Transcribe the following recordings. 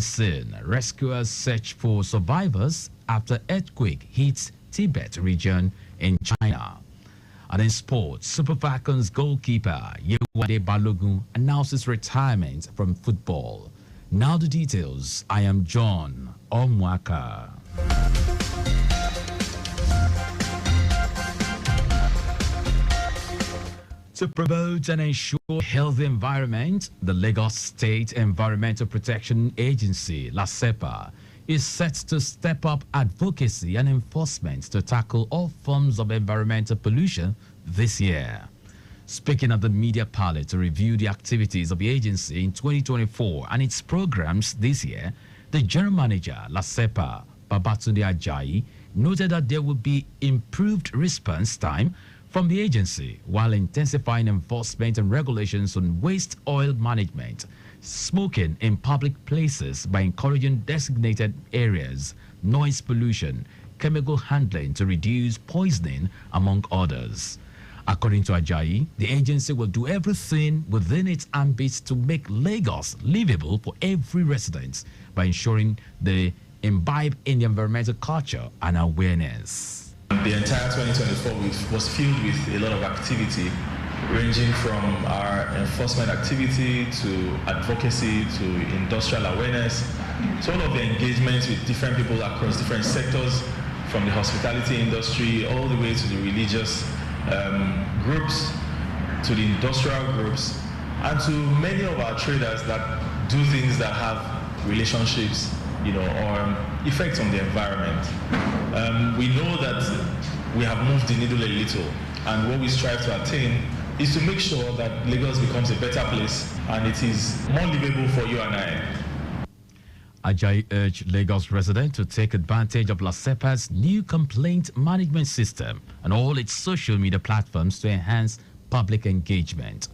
stirring scene. Rescuers search for survivors after earthquake hits Tibet region in China. And in sports, Super Falcons goalkeeper Yewande Balogun announces retirement from football. Now the details. I am John Omoaka. To promote and ensure a healthy environment, the Lagos State Environmental Protection Agency, LASEPA, is set to step up advocacy and enforcement to tackle all forms of environmental pollution this year. Speaking at the media parlor to review the activities of the agency in 2024 and its programs this year, the general manager, LASEPA, Babatunde Ajayi, noted that there will be improved response time from the agency while intensifying enforcement and regulations on waste oil management, smoking in public places by encouraging designated areas, noise pollution, chemical handling to reduce poisoning, among others. According to Ajayi, the agency will do everything within its ambit to make Lagos livable for every resident by ensuring they imbibe in the environmental culture and awareness. The entire 2024 was filled with a lot of activity, ranging from our enforcement activity to advocacy to industrial awareness, so all of the engagements with different people across different sectors, from the hospitality industry all the way to the religious groups, to the industrial groups, and to many of our traders that do things that have relationships, or effects on the environment. We know that we have moved the needle a little, and what we strive to attain is to make sure that Lagos becomes a better place and it is more livable for you and I. Ajayi urged Lagos residents to take advantage of LASEPA's new complaint management system and all its social media platforms to enhance public engagement.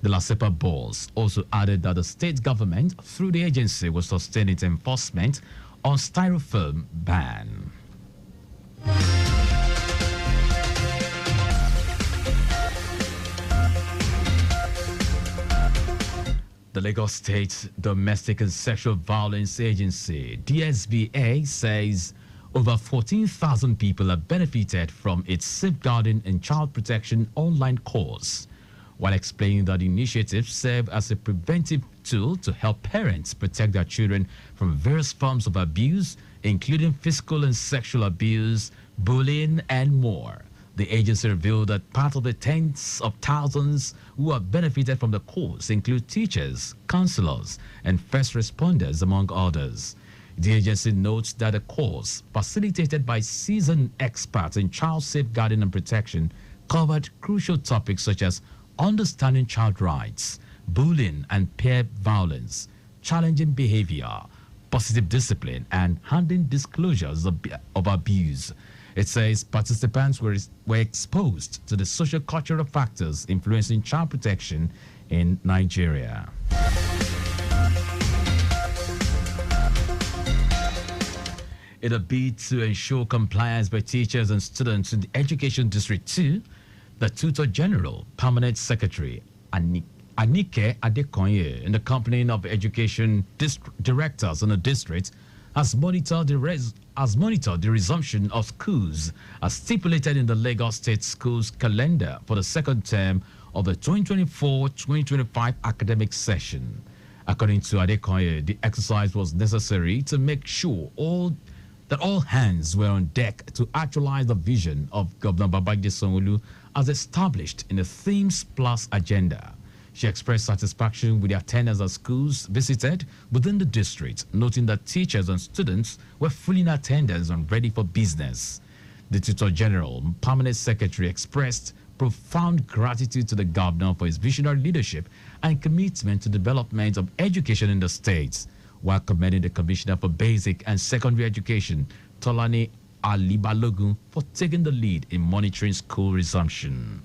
The LASEPA boss also added that the state government, through the agency, will sustain its enforcement on styrofoam ban. The Lagos State Domestic and Sexual Violence Agency, DSVA, says over 14,000 people have benefited from its Safeguarding and Child Protection online course, while explaining that the initiatives serve as a preventive tool to help parents protect their children from various forms of abuse, including physical and sexual abuse, bullying, and more. The agency revealed that part of the tens of thousands who have benefited from the course include teachers, counselors, and first responders, among others. The agency notes that the course, facilitated by seasoned experts in child safeguarding and protection, covered crucial topics such as understanding child rights, bullying and peer violence, challenging behavior, positive discipline, and handling disclosures of abuse. It says participants were exposed to the social-cultural factors influencing child protection in Nigeria. In a bid to ensure compliance by teachers and students in the Education District 2, the Tutor General, Permanent Secretary, Anike Adekonye, in the company of education directors in the district, has monitored the resumption of schools as stipulated in the Lagos State Schools calendar for the second term of the 2024-2025 academic session. According to Adekonye, the exercise was necessary to make sure that all hands were on deck to actualize the vision of Governor Babajide Sanwo-Olu as established in the Themes Plus agenda. She expressed satisfaction with the attendance at schools visited within the district, noting that teachers and students were fully in attendance and ready for business. The Tutor General, Permanent Secretary, expressed profound gratitude to the governor for his visionary leadership and commitment to development of education in the state, while commending the Commissioner for Basic and Secondary Education, Tolani Alibalogun, for taking the lead in monitoring school resumption.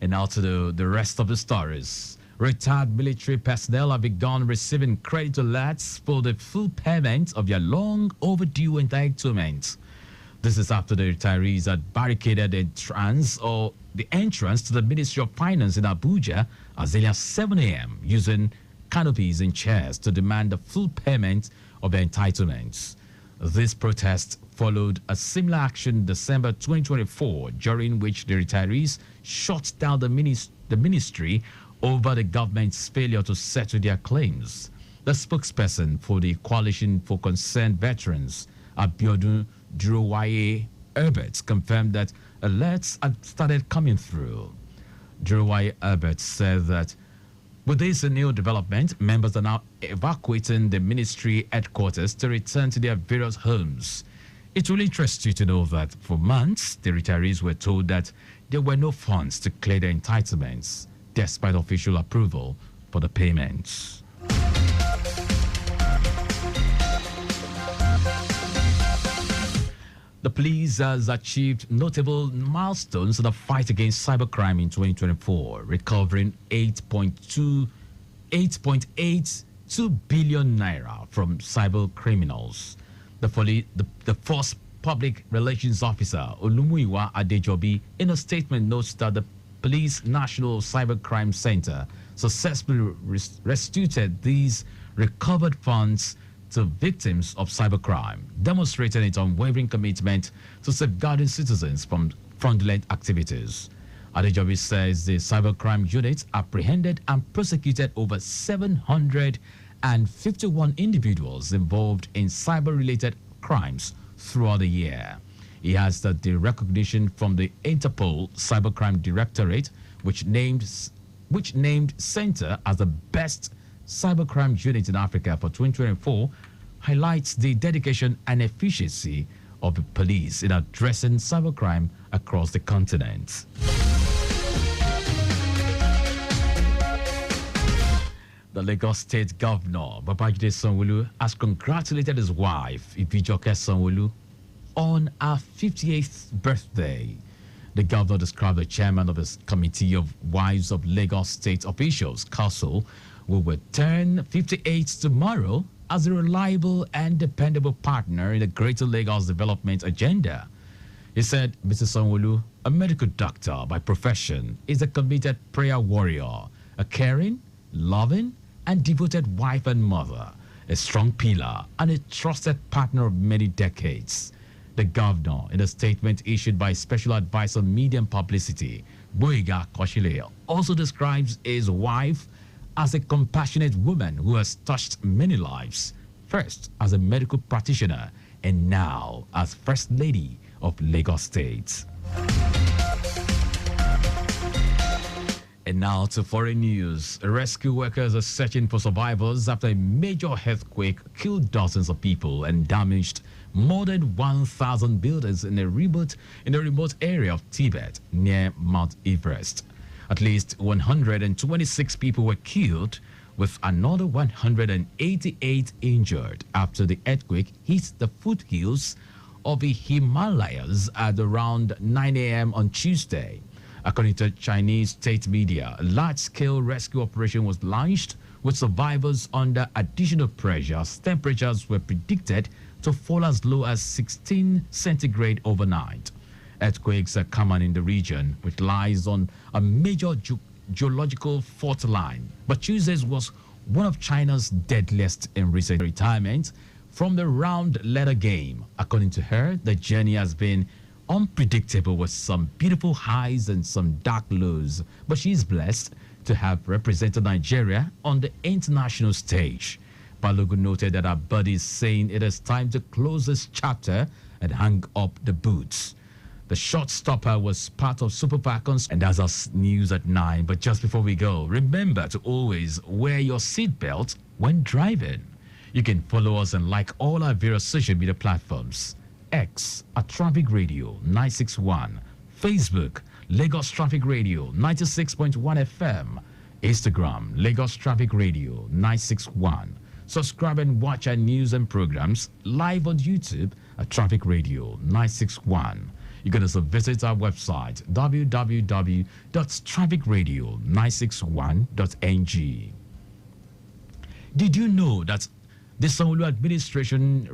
And now to the rest of the stories. Retired military personnel have begun receiving credit alerts for the full payment of their long overdue entitlements. This is after the retirees had barricaded the entrance to the Ministry of Finance in Abuja as early as 7 a.m. using canopies and chairs to demand the full payment of their entitlements. This protest followed a similar action in December 2024, during which the retirees shut down the ministry over the government's failure to settle their claims. The spokesperson for the Coalition for Concerned Veterans, Abiodun Durowaye Herbert, confirmed that alerts had started coming through. Durowaye Herbert said that with this new development, members are now evacuating the ministry headquarters to return to their various homes. It will interest you to know that for months, the retirees were told that there were no funds to clear their entitlements, despite official approval for the payments. The police has achieved notable milestones in the fight against cybercrime in 2024, recovering 8.82 billion naira from cyber criminals. The force public relations officer, Olumuyiwa Adejobi, in a statement notes that the Police National Cybercrime Center successfully restituted these recovered funds to victims of cybercrime, demonstrating its unwavering commitment to safeguarding citizens from fraudulent activities. Adejobi says the cybercrime unit apprehended and prosecuted over 751 individuals involved in cyber-related crimes throughout the year. He has the recognition from the Interpol Cybercrime Directorate, which named Center as the best cybercrime unit in Africa for 2024, highlights the dedication and efficiency of the police in addressing cybercrime across the continent. The Lagos State Governor, Babajide Sanwo-Olu, has congratulated his wife, Ibijoke Sanwo-Olu, on her 58th birthday. The governor described the chairman of his Committee of Wives of Lagos State Officials, Council, who will turn 58 tomorrow, as a reliable and dependable partner in the Greater Lagos development agenda. He said Mr. Sanwo-Olu, a medical doctor by profession, is a committed prayer warrior, a caring, loving, and devoted wife and mother, a strong pillar, and a trusted partner of many decades. The governor, in a statement issued by Special Advisor on Media and Publicity, Boyega Koshile, also describes his wife as a compassionate woman who has touched many lives, first as a medical practitioner and now as First Lady of Lagos State. And now to foreign news. Rescue workers are searching for survivors after a major earthquake killed dozens of people and damaged more than 1,000 buildings in a remote area of Tibet near Mount Everest. At least 126 people were killed, with another 188 injured after the earthquake hit the foothills of the Himalayas at around 9 a.m. on Tuesday. According to Chinese state media, a large-scale rescue operation was launched with survivors under additional pressure as temperatures were predicted to fall as low as 16 centigrade overnight. Earthquakes are common in the region, which lies on a major geological fault line. But Tuesday's was one of China's deadliest in recent retirement from the round letter game. According to her, the journey has been unpredictable with some beautiful highs and some dark lows, but she is blessed to have represented Nigeria on the international stage. Balogun noted that her body is saying it is time to close this chapter and hang up the boots. The short stopper was part of Super Falcons, and that's our news at 9. But just before we go, remember to always wear your seatbelt when driving. You can follow us and like all our various social media platforms. X at Traffic Radio 961, Facebook Lagos Traffic Radio 96.1 FM, Instagram Lagos Traffic Radio 961. Subscribe and watch our news and programs live on YouTube at Traffic Radio 961. You can also visit our website www.trafficradio961.ng. Did you know that the Sanwo-Olu administration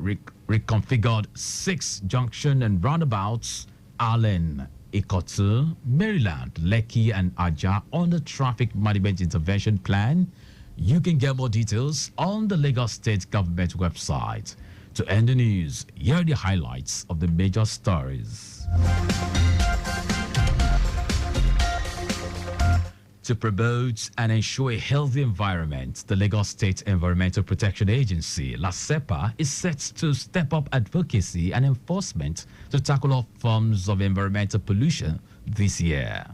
reconfigured 6 junction and roundabouts, Allen, Ikotu, Maryland, Lekki, and Aja on the Traffic Management Intervention Plan. You can get more details on the Lagos State Government website. To end the news, here are the highlights of the major stories. To promote and ensure a healthy environment, the Lagos State Environmental Protection Agency, LASEPA, is set to step up advocacy and enforcement to tackle all forms of environmental pollution this year.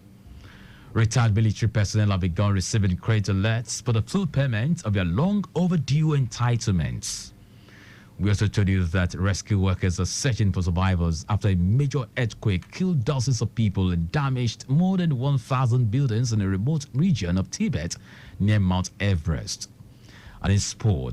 Retired military personnel have begun receiving credit alerts for the full payment of their long overdue entitlements. We also told you that rescue workers are searching for survivors after a major earthquake killed dozens of people and damaged more than 1,000 buildings in a remote region of Tibet near Mount Everest. And in sport,